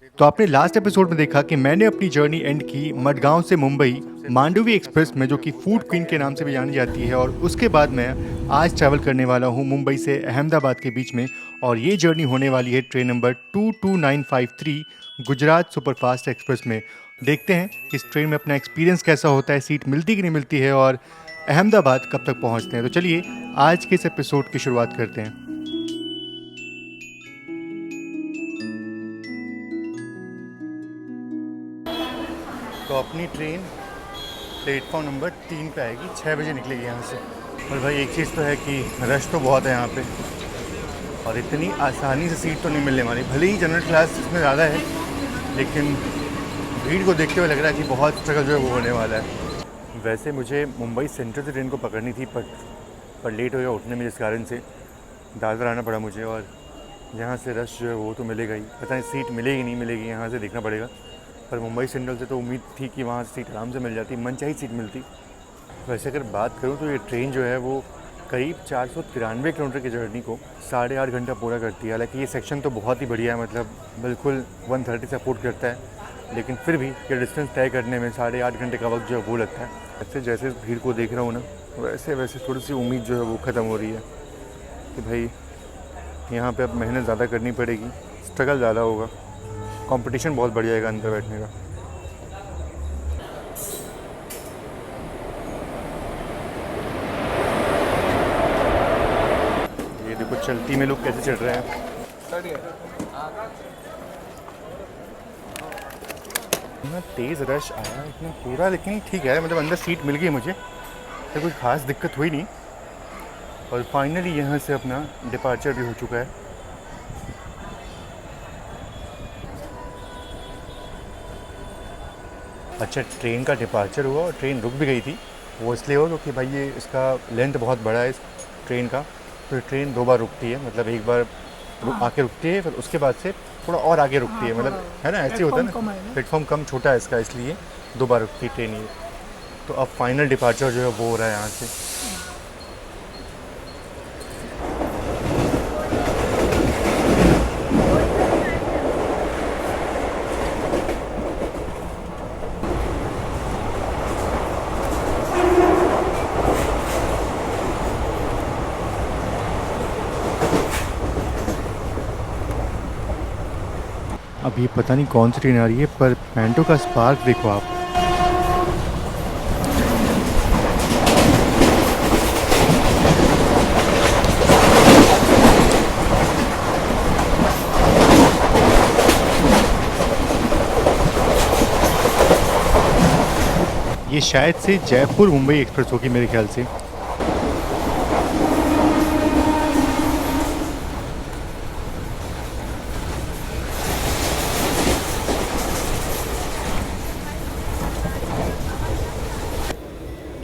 तो आपने last episode में देखा कि मैंने अपनी जर्नी एंड की मडगांव से मुंबई मांडवी एक्सप्रेस में, जो कि फूड क्वीन के नाम से भी जानी जाती है। और उसके बाद मैं आज ट्रैवल करने वाला हूँ मुंबई से अहमदाबाद के बीच में। और ये जर्नी होने वाली है train number 22953 Gujarat superfast express में। देखते हैं कि इस ट्रेन में अपना एक्सपीरियंस कैसा होता है, सीट मिलती कि नहीं मिलती है, और अहमदाबाद कब तक पहुँचते हैं। तो चलिए आज के इस एपिसोड की शुरुआत करते हैं। तो अपनी ट्रेन प्लेटफॉर्म नंबर 3 पे आएगी, 6 बजे निकलेगी यहाँ से। और भाई एक चीज़ तो है कि रश तो बहुत है यहाँ पे, और इतनी आसानी से सीट तो नहीं मिलने वाली। भले ही जनरल क्लास इसमें ज़्यादा है, लेकिन भीड़ को देखते हुए लग रहा है कि बहुत स्ट्रगल जो है वो होने वाला है। वैसे मुझे मुंबई सेंट्रल से ट्रेन को पकड़नी थी, पर लेट हो गया उठने में, जिस कारण से दादर आना पड़ा मुझे। और यहाँ से रश जो है वो तो मिलेगा ही, पता नहीं सीट मिलेगी नहीं मिलेगी, यहाँ से देखना पड़ेगा। पर मुंबई सेंट्रल से तो उम्मीद थी कि वहाँ सीट आराम से मिल जाती, मनचाही सीट मिलती। वैसे अगर बात करूँ तो ये ट्रेन जो है वो करीब 493 किलोमीटर की जर्नी को 8.5 घंटा पूरा करती है। हालांकि ये सेक्शन तो बहुत ही बढ़िया है, मतलब बिल्कुल 130 सपोर्ट करता है, लेकिन फिर भी ये डिस्टेंस तय करने में 8.5 घंटे का वक्त जो है वो लगता है। ऐसे जैसे भीड़ को देख रहा हूँ ना, वैसे वैसे थोड़ी सी उम्मीद जो है वो ख़त्म हो रही है कि भाई यहाँ पे अब मेहनत ज़्यादा करनी पड़ेगी, स्ट्रगल ज़्यादा होगा, कंपटीशन बहुत बढ़ जाएगा अंदर बैठने का। ये देखो चलती में लोग कैसे चढ़ रहे हैं। इतना तेज़ रश आया, इतना पूरा, लेकिन ठीक है, मतलब अंदर सीट मिल गई मुझे, तो कोई ख़ास दिक्कत हुई नहीं। और फाइनली यहाँ से अपना डिपार्चर भी हो चुका है। अच्छा, ट्रेन का डिपार्चर हुआ और ट्रेन रुक भी गई थी। वो इसलिए हुआ क्योंकि भाई ये इसका लेंथ बहुत बड़ा है इस ट्रेन का, तो ये ट्रेन 2 बार रुकती है। मतलब एक बार आके रुकती है, फिर उसके बाद से थोड़ा और आगे रुकती है, मतलब है ना, ऐसे ही होता है ना। प्लेटफॉर्म कम छोटा है इसका, इसलिए 2 बार रुकती है ट्रेन ये। तो अब फाइनल डिपार्चर जो है वो हो रहा है यहाँ से। अब ये पता नहीं कौन सी ट्रेन आ रही है, पर पैंटो का स्पार्क देखो आप। ये शायद से जयपुर मुंबई एक्सप्रेस होगी मेरे ख्याल से।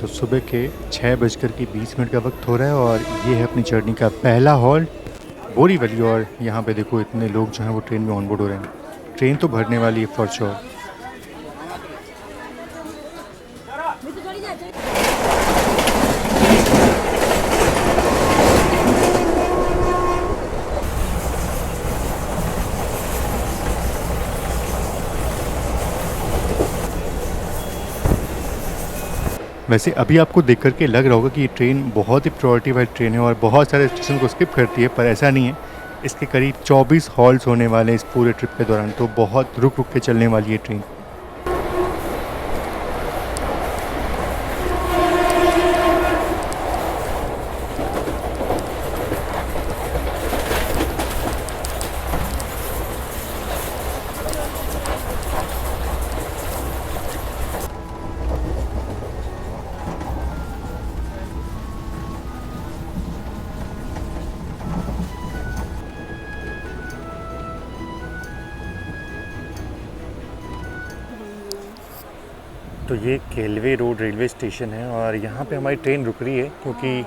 तो सुबह के 6:20 का वक्त हो रहा है, और ये है अपनी जर्नी का पहला हॉल्ट बोरीवली। और यहाँ पे देखो इतने लोग जो हैं वो ट्रेन में ऑनबोर्ड हो रहे हैं। ट्रेन तो भरने वाली है फॉर श्योर। वैसे अभी आपको देख करके लग रहा होगा कि ये ट्रेन बहुत ही प्रायोरिटी वाली ट्रेन है और बहुत सारे स्टेशन को स्किप करती है, पर ऐसा नहीं है। इसके करीब 24 हॉल्ट्स होने वाले हैं इस पूरे ट्रिप के दौरान, तो बहुत रुक रुक के चलने वाली है ट्रेन। तो ये केलवे रोड रेलवे स्टेशन है, और यहाँ पे हमारी ट्रेन रुक रही है क्योंकि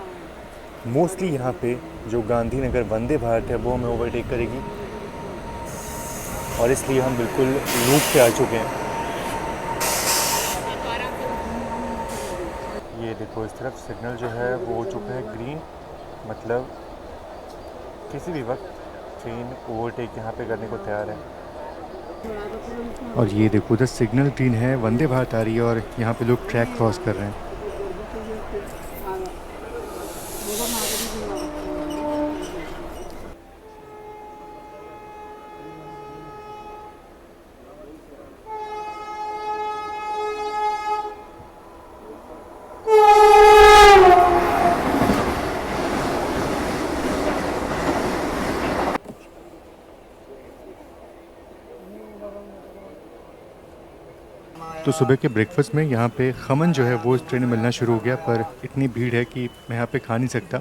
मोस्टली यहाँ पे जो गांधीनगर वंदे भारत है वो हमें ओवरटेक करेगी, और इसलिए हम बिल्कुल लूप पे आ चुके हैं। ये देखो इस तरफ सिग्नल जो है वो हो चुका है ग्रीन, मतलब किसी भी वक्त ट्रेन ओवरटेक यहाँ पे करने को तैयार है। और ये देखो उधर सिग्नल ग्रीन है, वंदे भारत आ रही है और यहाँ पे लोग ट्रैक क्रॉस कर रहे हैं। तो सुबह के ब्रेकफास्ट में यहाँ पे खमन जो है वो इस ट्रेन में मिलना शुरू हो गया, पर इतनी भीड़ है कि मैं यहाँ पे खा नहीं सकता।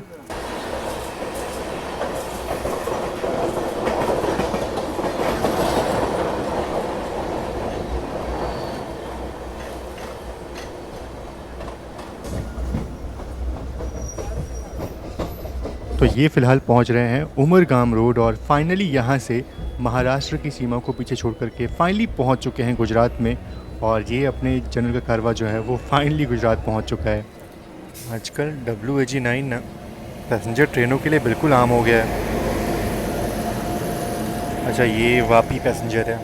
तो ये फ़िलहाल पहुँच रहे हैं उमरगाम रोड और फाइनली यहाँ से महाराष्ट्र की सीमा को पीछे छोड़ करके फाइनली पहुँच चुके हैं गुजरात में। और ये अपने जनरल का कारवा जो है वो फाइनली गुजरात पहुँच चुका है। आजकल WAG9 ना पैसेंजर ट्रेनों के लिए बिल्कुल आम हो गया है। अच्छा ये वापी पैसेंजर है।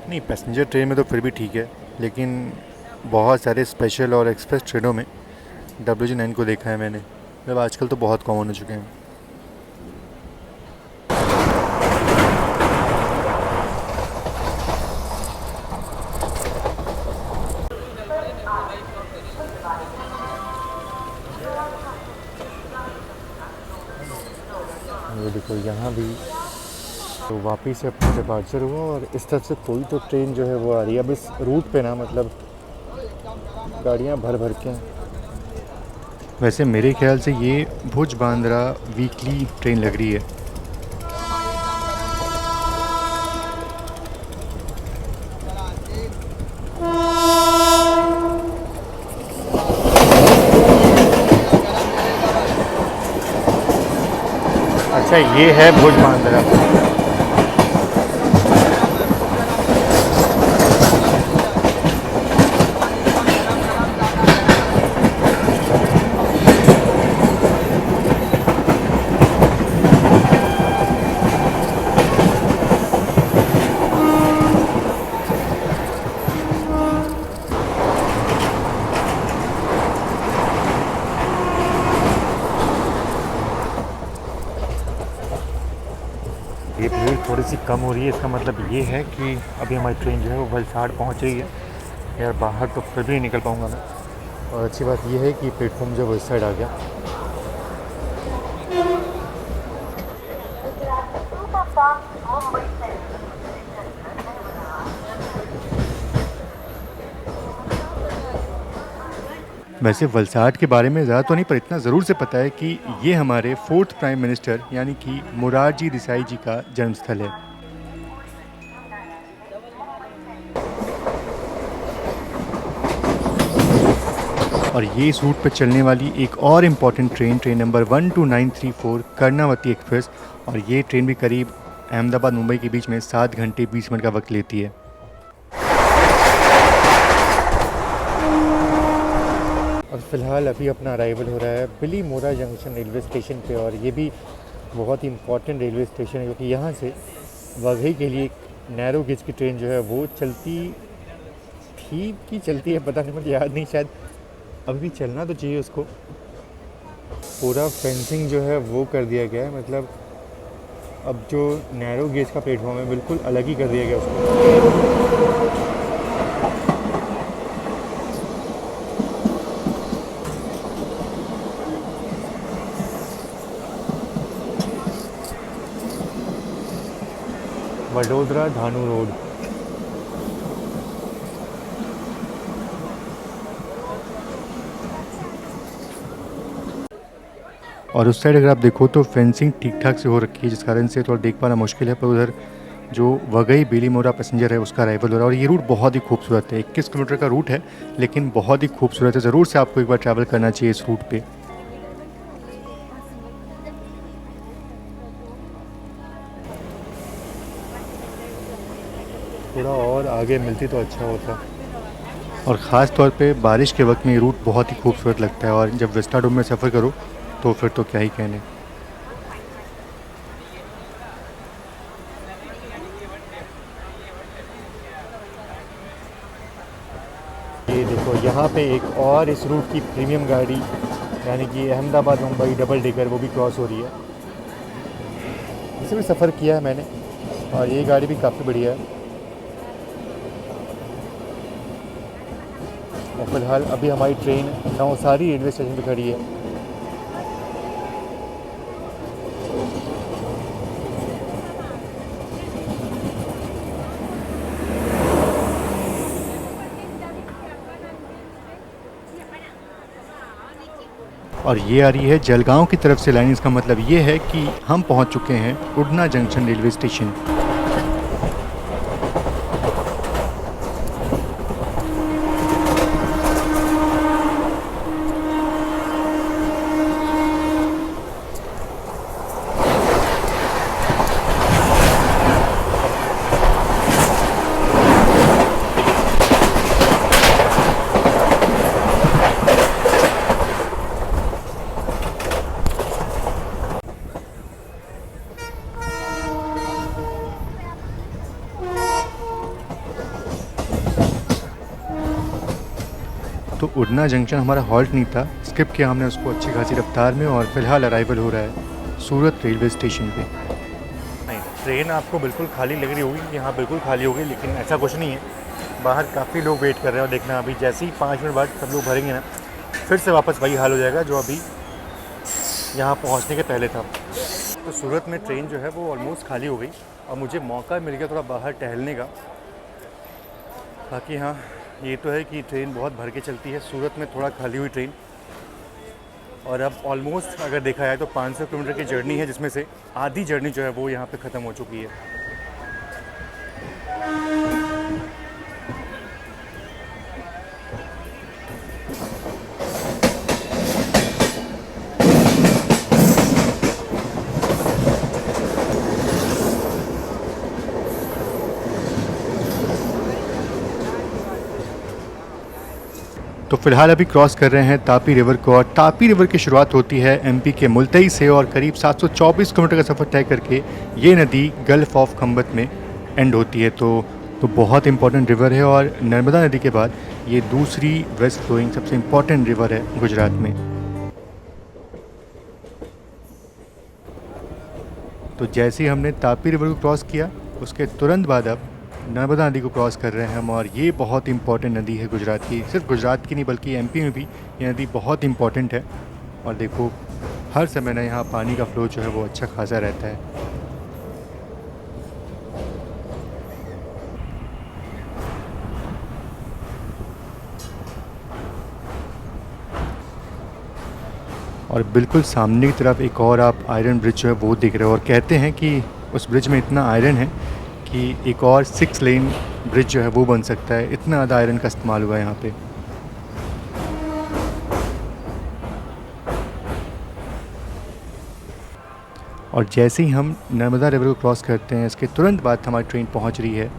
नहीं पैसेंजर ट्रेन में तो फिर भी ठीक है, लेकिन बहुत सारे स्पेशल और एक्सप्रेस ट्रेनों में WAG9 को देखा है मैंने। मतलब आजकल तो बहुत कॉमन हो चुके हैं। ये देखो यहाँ भी तो वापस से अपना डिपार्चर हुआ और इस तरफ से कोई तो ट्रेन जो है वो आ रही है। अब इस रूट पे ना मतलब गाड़ियाँ भर भर के हैं। वैसे मेरे ख्याल से ये भुज बांद्रा वीकली ट्रेन लग रही है। अच्छा ये है भुज बांद्रा। ये भीड़ थोड़ी सी कम हो रही है, इसका मतलब ये है कि अभी हमारी ट्रेन जो है वो वलसाड़ पहुंच रही है। यार बाहर तो फिर भी नहीं निकल पाऊंगा मैं। और अच्छी बात ये है कि प्लेटफॉर्म जो है इस साइड आ गया। वैसे वलसाड के बारे में ज़्यादा तो नहीं, पर इतना ज़रूर से पता है कि ये हमारे 4th प्राइम मिनिस्टर यानी कि मोरारजी देसाई जी का जन्मस्थल है। और ये इस रूट पर चलने वाली एक और important train number 12934 Karnavati express. और ये ट्रेन भी करीब अहमदाबाद मुंबई के बीच में 7 घंटे 20 मिनट का वक्त लेती है। और फिलहाल अभी अपना अराइवल हो रहा है बिलीमोरा जंक्शन रेलवे स्टेशन पे। और ये भी बहुत ही इम्पॉर्टेंट रेलवे स्टेशन है, क्योंकि यहाँ से वघई के लिए एक नैरो गेज की ट्रेन जो है वो चलती थी कि चलती है पता नहीं, मुझे याद नहीं, शायद अभी भी चलना तो चाहिए उसको। पूरा फेंसिंग जो है वो कर दिया गया है, मतलब अब जो नैरो गेज का प्लेटफॉर्म है बिल्कुल अलग ही कर दिया गया उसको। वडोदरा धानु रोड। और उस साइड अगर आप देखो तो फेंसिंग ठीक ठाक से हो रखी है, जिस कारण से थोड़ा देख पाना मुश्किल है। पर उधर जो वघई बिलीमोरा पैसेंजर है उसका अराइवल हो रहा है। और ये रूट बहुत ही खूबसूरत है, 21 किलोमीटर का रूट है लेकिन बहुत ही खूबसूरत है। ज़रूर से आपको एक बार ट्रैवल करना चाहिए इस रूट पे। थोड़ा और आगे मिलती तो अच्छा होता। और ख़ास तौर पे बारिश के वक्त में ये रूट बहुत ही खूबसूरत लगता है। और जब विस्टाडोम में सफ़र करो तो फिर तो क्या ही कहने। देखो यहाँ पे एक और इस रूट की प्रीमियम गाड़ी यानी कि अहमदाबाद मुंबई डबल डेकर वो भी क्रॉस हो रही है। इसे भी सफ़र किया है मैंने और ये गाड़ी भी काफ़ी बढ़िया है। और फिलहाल अभी हमारी ट्रेन नवसारी रेलवे स्टेशन पे खड़ी है। और ये आ रही है जलगांव की तरफ से लाइन। इसका मतलब ये है कि हम पहुंच चुके हैं उड़ना जंक्शन रेलवे स्टेशन। तो उड़ना जंक्शन हमारा हॉल्ट नहीं था, स्किप किया हमने उसको अच्छी खासी रफ्तार में। और फिलहाल अराइवल हो रहा है सूरत रेलवे स्टेशन पे। नहीं, ट्रेन आपको बिल्कुल खाली लग रही होगी, यहाँ बिल्कुल खाली होगी, लेकिन ऐसा कुछ नहीं है। बाहर काफ़ी लोग वेट कर रहे हैं और देखना अभी जैसे ही 5 मिनट बाद सब लोग भरेंगे ना, फिर से वापस वही हाल हो जाएगा जो अभी यहाँ पहुँचने के पहले था। तो सूरत में ट्रेन जो है वो ऑलमोस्ट खाली हो गई और मुझे मौका मिल गया थोड़ा बाहर टहलने का। बाकी हाँ, ये तो है कि ट्रेन बहुत भर के चलती है। सूरत में थोड़ा खाली हुई ट्रेन और अब ऑलमोस्ट अगर देखा जाए तो 500 किलोमीटर की जर्नी है, जिसमें से आधी जर्नी जो है वो यहाँ पे ख़त्म हो चुकी है। तो फ़िलहाल अभी क्रॉस कर रहे हैं तापी रिवर को। और तापी रिवर की शुरुआत होती है एमपी के मुल्तई से और करीब 724 किलोमीटर का सफ़र तय करके ये नदी गल्फ़ ऑफ खंबत में एंड होती है। तो बहुत इंपॉर्टेंट रिवर है और नर्मदा नदी के बाद ये दूसरी वेस्ट फ्लोइंग सबसे इम्पॉर्टेंट रिवर है गुजरात में। तो जैसे ही हमने तापी रिवर को क्रॉस किया उसके तुरंत बाद अब नर्मदा नदी को क्रॉस कर रहे हैं हम। और ये बहुत इंपॉर्टेंट नदी है गुजरात की, सिर्फ गुजरात की नहीं बल्कि एमपी में भी ये नदी बहुत इंपॉर्टेंट है। और देखो हर समय ना यहाँ पानी का फ्लो जो है वो अच्छा खासा रहता है। और बिल्कुल सामने की तरफ एक और आप आयरन ब्रिज जो है वो दिख रहे हो। और कहते हैं कि उस ब्रिज में इतना आयरन है कि एक और 6 लेन ब्रिज जो है वो बन सकता है, इतना ज़्यादा आयरन का इस्तेमाल हुआ है यहाँ पे। और जैसे ही हम नर्मदा रिवर को क्रॉस करते हैं इसके तुरंत बाद हमारी ट्रेन पहुँच रही है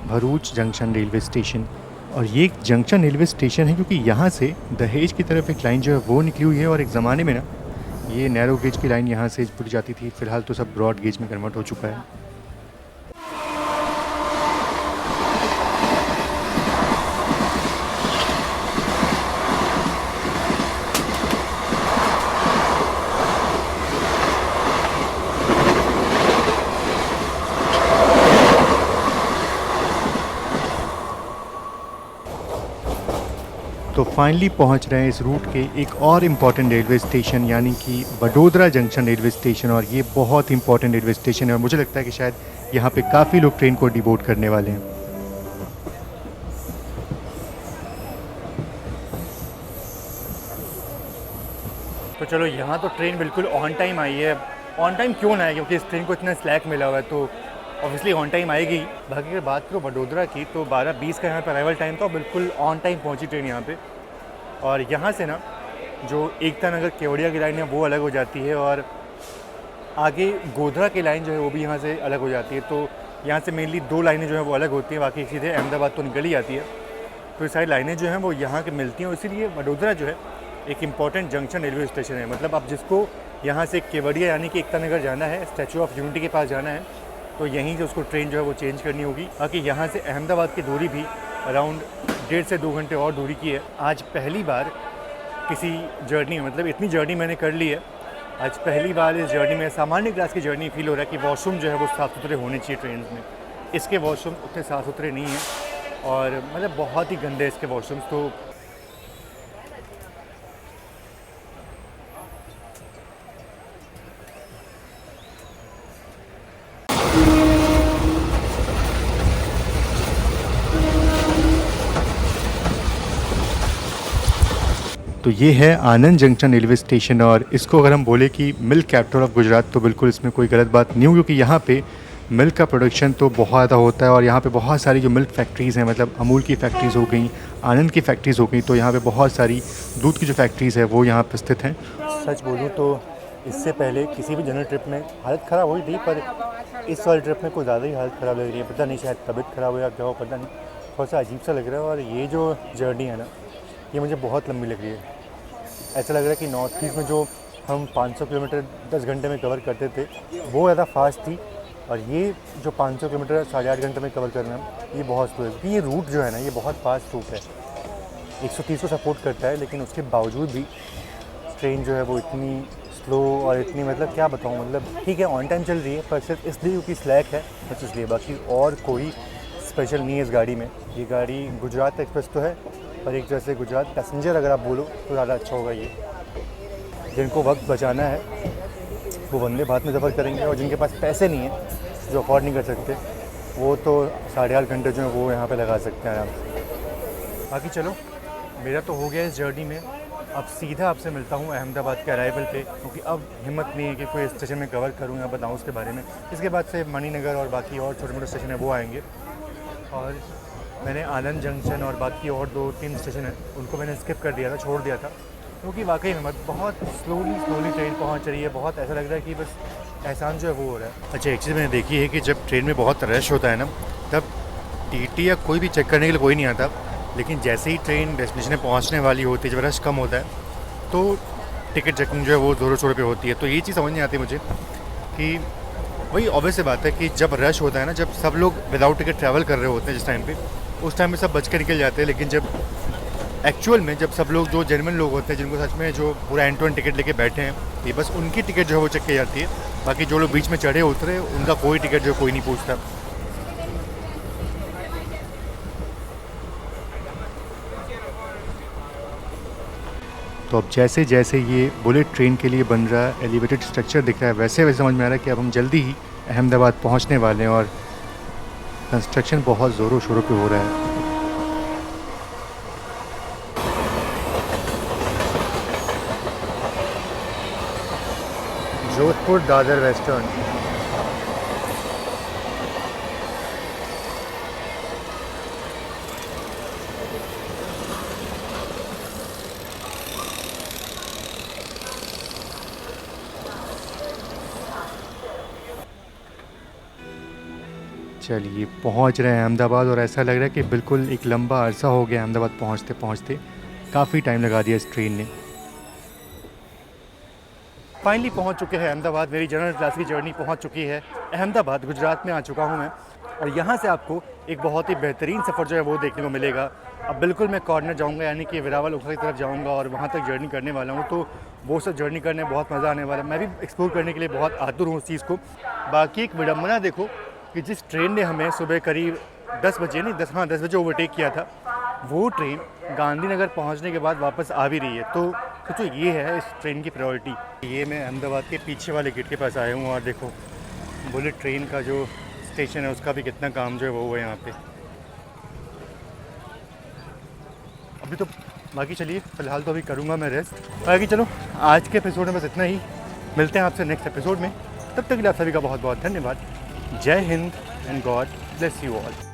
भरूच जंक्शन रेलवे स्टेशन। और ये एक जंक्शन रेलवे स्टेशन है क्योंकि यहाँ से दहेज की तरफ एक लाइन जो है वो निकली हुई है। और एक ज़माने में ना ये नैरो गेज की लाइन यहाँ से जुड़ी जाती थी, फ़िलहाल तो सब ब्रॉड गेज में कन्वर्ट हो चुका है। तो फाइनली पहुंच रहे हैं इस रूट के एक और इम्पॉर्टेंट रेलवे स्टेशन यानी कि वडोदरा जंक्शन रेलवे स्टेशन। और ये बहुत इंपॉर्टेंट रेलवे स्टेशन है और मुझे लगता है कि शायद यहाँ पे काफ़ी लोग ट्रेन को डिबोर्ड करने वाले हैं। तो चलो यहाँ तो ट्रेन बिल्कुल ऑन टाइम आई है। ऑन टाइम क्यों ना है, क्योंकि इस ट्रेन को इतना स्लैक मिला हुआ है तो ऑब्वियसली ऑन टाइम आएगी। बाकी अगर बात करो वडोदरा की तो 12:20 का यहाँ पर अराइवल टाइम था, बिल्कुल ऑन टाइम पहुँची ट्रेन यहाँ पे। और यहाँ से ना जो एकता नगर केवड़िया की लाइन है वो अलग हो जाती है और आगे गोधरा की लाइन जो है वो भी यहाँ से अलग हो जाती है। तो यहाँ से मेनली 2 लाइनें जो है वो अलग होती हैं, बाकी सीधे अहमदाबाद तो निकल ही जाती है। तो ये सारी लाइनें जो हैं वो यहाँ के मिलती हैं और इसीलिए वडोदरा जो है एक इम्पॉर्टेंट जंक्शन रेलवे स्टेशन है। मतलब अब जिसको यहाँ से केवड़िया यानी कि एकता नगर जाना है, स्टैचू ऑफ यूनिटी के पास जाना है, तो यहीं से उसको ट्रेन जो है वो चेंज करनी होगी। बाकी यहाँ से अहमदाबाद की दूरी भी अराउंड 1.5 से 2 घंटे और दूरी की है। आज पहली बार किसी जर्नी में, मतलब इतनी जर्नी मैंने कर ली है, आज पहली बार इस जर्नी में सामान्य क्लास की जर्नी फील हो रहा है कि वॉशरूम जो है वो साफ़ सुथरे होने चाहिए ट्रेन में। इसके वॉशरूम उतने साफ़ सुथरे नहीं हैं और मतलब बहुत ही गंदे इसके वॉशरूम्स। तो तो ये है आनंद जंक्शन रेलवे स्टेशन और इसको अगर हम बोले कि मिल्क कैपिटल ऑफ गुजरात तो बिल्कुल इसमें कोई गलत बात नहीं हो, क्योंकि यहाँ पे मिल्क का प्रोडक्शन तो बहुत ज़्यादा होता है और यहाँ पे बहुत सारी जो मिल्क फैक्ट्रीज़ हैं, मतलब अमूल की फैक्ट्रीज़ हो गई, आनंद की फैक्ट्रीज़ हो गई, तो यहाँ पे बहुत सारी दूध की जो फैक्ट्रीज़ है वो यहाँ पे स्थित हैं। सच बोलूँ तो इससे पहले किसी भी जनरल ट्रिप में हालत ख़राब हुई थी, पर इस वाली ट्रिप में कुछ ज़्यादा ही हालत ख़राब लग रही है। पता नहीं, शायद तबीयत ख़राब हो या क्या हो, पता नहीं, थोड़ा सा अजीब सा लग रहा है। और ये जो जर्नी है ना, ये मुझे बहुत लंबी लग रही है। ऐसा लग रहा है कि नॉर्थ ईस्ट में जो हम 500 किलोमीटर 10 घंटे में कवर करते थे वो ज़्यादा फास्ट थी, और ये जो 500 किलोमीटर 8.5 घंटे में कवर करना है ये बहुत स्लो है। क्योंकि ये रूट जो है ना, ये बहुत फास्ट रूट है, 130 को सपोर्ट करता है, लेकिन उसके बावजूद भी ट्रेन जो है वो इतनी स्लो और इतनी, मतलब क्या बताऊँ, मतलब ठीक है ऑन टाइम चल रही है, पर सिर्फ इसलिए क्योंकि स्लैक है, बस इसलिए, बाकी और कोई स्पेशल नहीं है इस गाड़ी में। ये गाड़ी गुजरात एक्सप्रेस तो है, पर एक तरह से गुजरात पैसेंजर अगर आप बोलो तो ज़्यादा अच्छा होगा। ये जिनको वक्त बचाना है वो वंदे भारत में सफ़र करेंगे, और जिनके पास पैसे नहीं है, जो अफोर्ड नहीं कर सकते, वो तो 8.5 घंटे जो है वो यहाँ पे लगा सकते हैं आराम से। बाकी चलो, मेरा तो हो गया इस जर्नी में। अब सीधा आपसे मिलता हूँ अहमदाबाद के अराइवल पे, क्योंकि अब हिम्मत नहीं है कि कोई स्टेशन में कवर करूँ या बताऊँ उसके बारे में। इसके बाद से मणिनगर और बाकी और छोटे मोटे स्टेशन है वो आएंगे, और मैंने आनंद जंक्शन और बाकी और 2-3 स्टेशन हैं उनको मैंने स्किप कर दिया था, छोड़ दिया था, क्योंकि वाकई में बहुत स्लोली ट्रेन पहुंच रही है। बहुत ऐसा लग रहा है कि बस एहसान जो है वो हो रहा है। अच्छा, एक चीज़ मैंने देखी है कि जब ट्रेन में बहुत रश होता है ना, तब टीटी या कोई भी चेक करने के लिए कोई नहीं आता, लेकिन जैसे ही ट्रेन डेस्टिनेशन में पहुँचने वाली होती है, जब रश कम होता है, तो टिकट चेकिंग जो है वो ज़ोरों शोरों पर होती है। तो ये चीज़ समझ नहीं आती मुझे कि वही ऑब्वियस सी बात है कि जब रश होता है ना, जब सब लोग विदाउट टिकट ट्रैवल कर रहे होते हैं जिस टाइम पे, उस टाइम में सब बच के निकल जाते हैं, लेकिन जब एक्चुअल में जब सब लोग जो जेन्युइन लोग होते हैं, जिनको सच में जो पूरा एंड टू एंड टिकट लेके बैठे हैं, ये बस उनकी टिकट जो है वो चेक की जाती है। बाकी जो लोग बीच में चढ़े उतरे उनका कोई टिकट जो कोई नहीं पूछता। तो अब जैसे जैसे ये बुलेट ट्रेन के लिए बन रहा है, एलिवेटेड स्ट्रक्चर दिख रहा है, वैसे वैसे समझ में आ रहा है कि अब हम जल्दी ही अहमदाबाद पहुंचने वाले हैं, और कंस्ट्रक्शन बहुत ज़ोरों शोरों पे हो रहा है। जोधपुर दादर वेस्टर्न। चलिए पहुंच रहे हैं अहमदाबाद, और ऐसा लग रहा है कि बिल्कुल एक लंबा अरसा हो गया अहमदाबाद पहुंचते पहुंचते, काफ़ी टाइम लगा दिया इस ट्रेन ने। फाइनली पहुंच चुके हैं अहमदाबाद। मेरी जनरल क्लास की जर्नी पहुंच चुकी है अहमदाबाद, गुजरात में आ चुका हूं मैं, और यहाँ से आपको एक बहुत ही बेहतरीन सफ़र जो है वो देखने को मिलेगा। अब बिल्कुल मैं कॉर्नर जाऊँगा, यानी कि वेरावल ओखला की तरफ जाऊँगा और वहाँ तक जर्नी करने वाला हूँ। तो वो सब जर्नी करने में बहुत मज़ा आने वाला है। मैं भी एक्सप्लोर करने के लिए बहुत आतुर हूँ उस चीज़ को। बाकी एक विडम्बना देखो कि जिस ट्रेन ने हमें सुबह करीब 10 बजे नहीं 10 बजे ओवरटेक किया था, वो ट्रेन गांधीनगर पहुंचने के बाद वापस आ भी रही है। तो सोचो ये है इस ट्रेन की प्रायोरिटी। ये मैं अहमदाबाद के पीछे वाले गेट के पास आया हूँ, और देखो बुलेट ट्रेन का जो स्टेशन है उसका भी कितना काम जो है वो है यहाँ पे। अभी तो बाकी चलिए फ़िलहाल तो अभी करूँगा मैं रेस्ट। बाकी चलो आज के एपिसोड में बस इतना ही, मिलते हैं आपसे नेक्स्ट एपिसोड में। तब तक के लिए आप सभी का बहुत बहुत धन्यवाद। जय Hind and God bless you all.